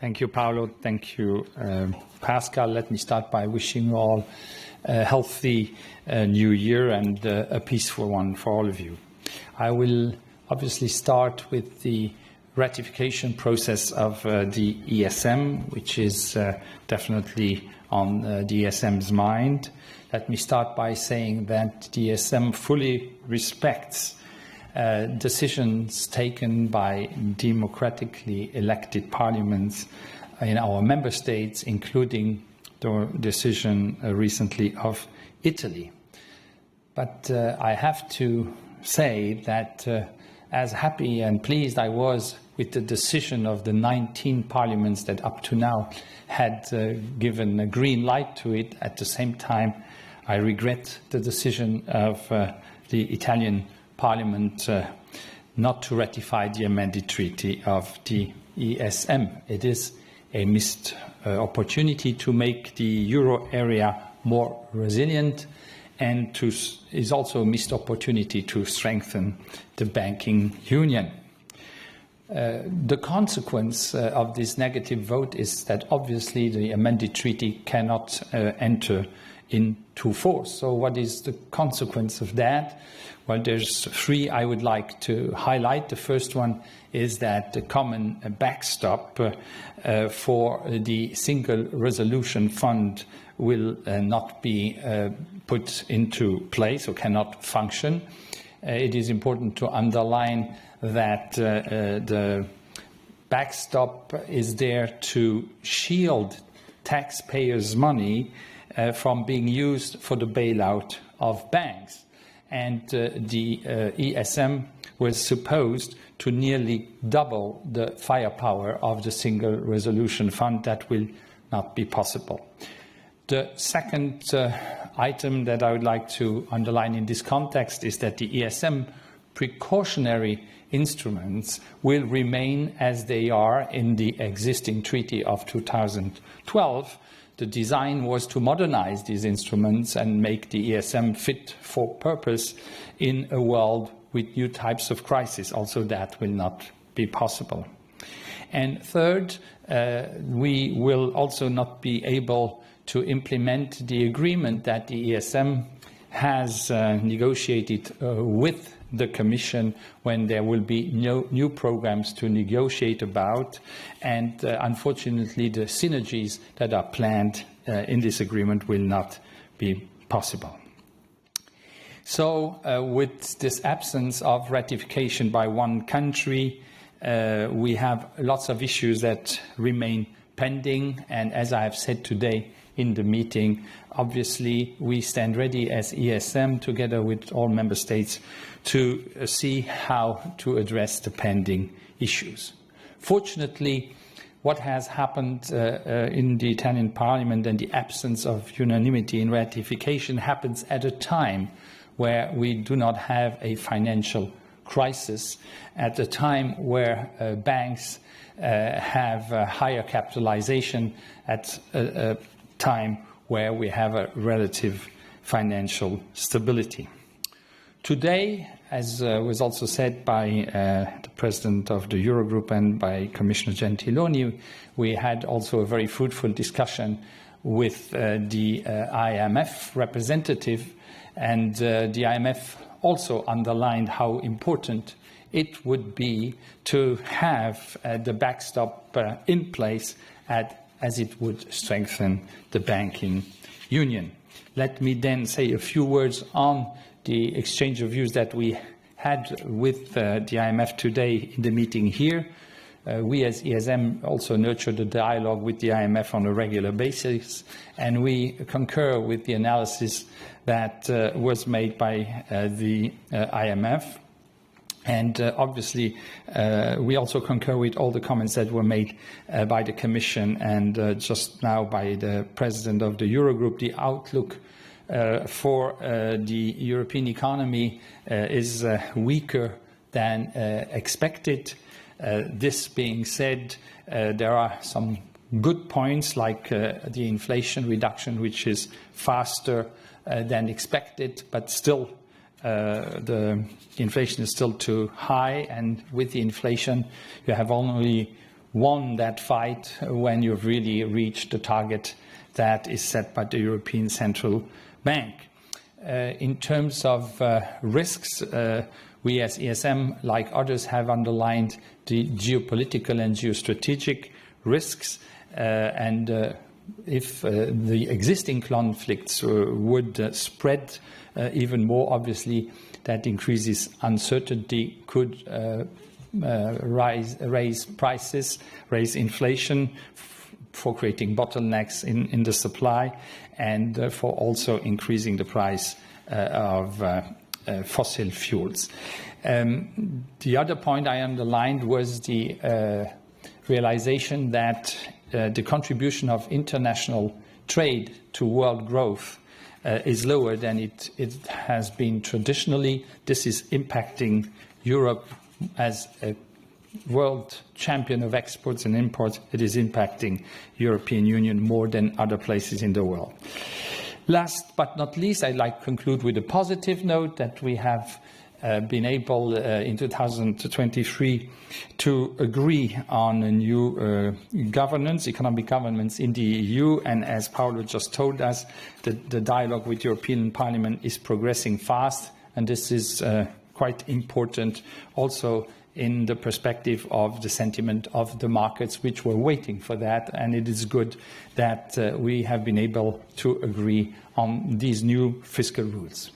Thank you, Paolo. Thank you, Pascal. Let me start by wishing you all a healthy new year and a peaceful one for all of you. I will obviously start with the ratification process of the ESM, which is definitely on the ESM's mind. Let me start by saying that the ESM fully respects decisions taken by democratically elected parliaments in our member states, including the decision recently of Italy. But I have to say that as happy and pleased I was with the decision of the 19 parliaments that up to now had given a green light to it, at the same time I regret the decision of the Italian Parliament not to ratify the amended treaty of the ESM. It is a missed opportunity to make the euro area more resilient, and is also a missed opportunity to strengthen the banking union. The consequence of this negative vote is that obviously the amended treaty cannot enter into force. So what is the consequence of that? Well, there's three I would like to highlight. The first one is that the common backstop for the Single Resolution Fund will not be put into place or cannot function. It is important to underline that the backstop is there to shield taxpayers' money from being used for the bailout of banks. And the ESM was supposed to nearly double the firepower of the Single Resolution Fund. That will not be possible. The second item that I would like to underline in this context is that the ESM precautionary instruments will remain as they are in the existing treaty of 2012. The design was to modernize these instruments and make the ESM fit for purpose in a world with new types of crisis. Also, that will not be possible. And third, we will also not be able to implement the agreement that the ESM has negotiated with the Commission when there will be no new programs to negotiate about, and unfortunately the synergies that are planned in this agreement will not be possible. So with this absence of ratification by one country, we have lots of issues that remain pending, and as I have said today in the meeting, obviously we stand ready as ESM together with all member states to see how to address the pending issues. Fortunately, what has happened in the Italian Parliament and the absence of unanimity in ratification happens at a time where we do not have a financial crisis, at a time where banks have higher capitalization, at a time where we have a relative financial stability. Today, as was also said by the President of the Eurogroup and by Commissioner Gentiloni, we had also a very fruitful discussion with the IMF representative, and the IMF also underlined how important it would be to have the backstop in place as it would strengthen the banking union. Let me then say a few words on the exchange of views that we had with the IMF today in the meeting here. We as ESM also nurture the dialogue with the IMF on a regular basis, and we concur with the analysis that was made by the IMF. And obviously, we also concur with all the comments that were made by the Commission and just now by the President of the Eurogroup. The outlook for the European economy is weaker than expected. This being said, there are some good points like the inflation reduction, which is faster than expected, but still the inflation is still too high, and with the inflation you have only won that fight when you've really reached the target that is set by the European Central Bank. In terms of risks, we as ESM, like others, have underlined the geopolitical and geostrategic risks, and if the existing conflicts would spread even more, obviously that increases uncertainty, could raise prices, raise inflation, for creating bottlenecks in the supply, and for also increasing the price of fossil fuels. The other point I underlined was the realization that the contribution of international trade to world growth is lower than it has been traditionally. This is impacting Europe as a world champion of exports and imports. It is impacting European Union more than other places in the world. Last but not least, I'd like to conclude with a positive note that we have been able in 2023 to agree on a new economic governance in the EU, and as Paolo just told us, the dialogue with the European Parliament is progressing fast, and this is quite important also in the perspective of the sentiment of the markets, which were waiting for that, and it is good that we have been able to agree on these new fiscal rules.